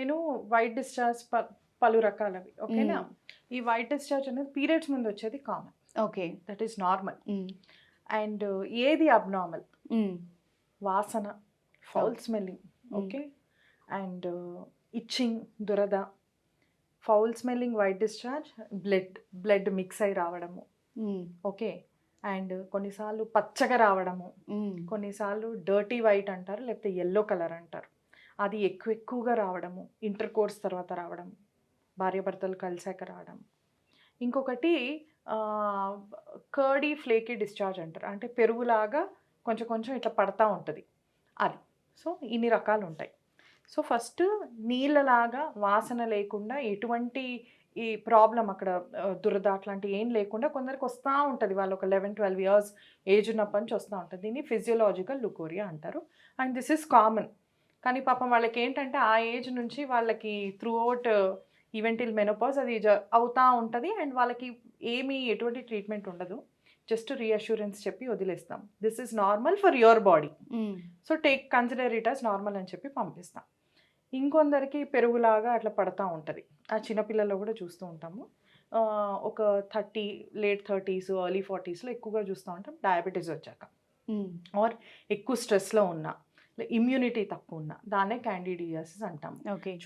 నేను white discharge పలు రకాలవి ఓకేనా. ఈ వైట్ డిశ్చార్జ్ అనేది పీరియడ్స్ ముందు వచ్చేది common, okay. That is normal. And ఏది అబ్నార్మల్, వాసన, foul smelling, okay, and itching, దురద, foul smelling white discharge, blood mix అయి రావడము, ఓకే, అండ్ కొన్నిసార్లు పచ్చగా రావడము, కొన్నిసార్లు డర్టీ వైట్ అంటారు, లేకపోతే ఎల్లో కలర్ అంటారు, అది ఎక్కువగా రావడము, ఇంటర్ కోర్స్ తర్వాత రావడము, భార్యాభర్తలు కలిసాక రావడం. ఇంకొకటి కర్డీ ఫ్లేకీ డిశ్చార్జ్ అంటారు, అంటే పెరుగులాగా కొంచెం కొంచెం ఇట్లా పడతా ఉంటుంది అది. సో ఇన్ని రకాలు ఉంటాయి. సో ఫస్ట్ నీళ్ళలాగా వాసన లేకుండా ఎటువంటి ఈ ప్రాబ్లం అక్కడ దురద అట్లాంటివి ఏం లేకుండా కొందరికి వస్తూ ఉంటుంది, వాళ్ళు ఒక 11-12 ఇయర్స్ ఏజ్ ఉన్నప్పటి నుంచి వస్తూ ఉంటుంది. దీన్ని ఫిజియోలాజికల్ లుకోరియా అంటారు. And this is common. కానీ పాపం వాళ్ళకి ఏంటంటే ఆ ఏజ్ నుంచి వాళ్ళకి through out even till menopause అది అవుతూ ఉంటుంది. అండ్ వాళ్ళకి ఎటువంటి ట్రీట్మెంట్ ఉండదు, జస్ట్ రీఅష్యూరెన్స్ చెప్పి వదిలేస్తాం. This is normal for your body, so consider it as normal అని చెప్పి పంపిస్తాం. ఇంకొందరికి పెరుగులాగా అట్లా పడతా ఉంటుంది, ఆ చిన్నపిల్లల్లో కూడా చూస్తూ ఉంటాము. ఒక లేట్ 30s ఎర్లీ 40sలో ఎక్కువగా చూస్తూ ఉంటాం, డయాబెటీస్ వచ్చాక ఆర్ ఎక్కువ స్ట్రెస్లో ఉన్న, ఇమ్యూనిటీ తక్కువ ఉన్న, దాన్నే క్యాండిడియాసిస్ అంటాము. ఓకే.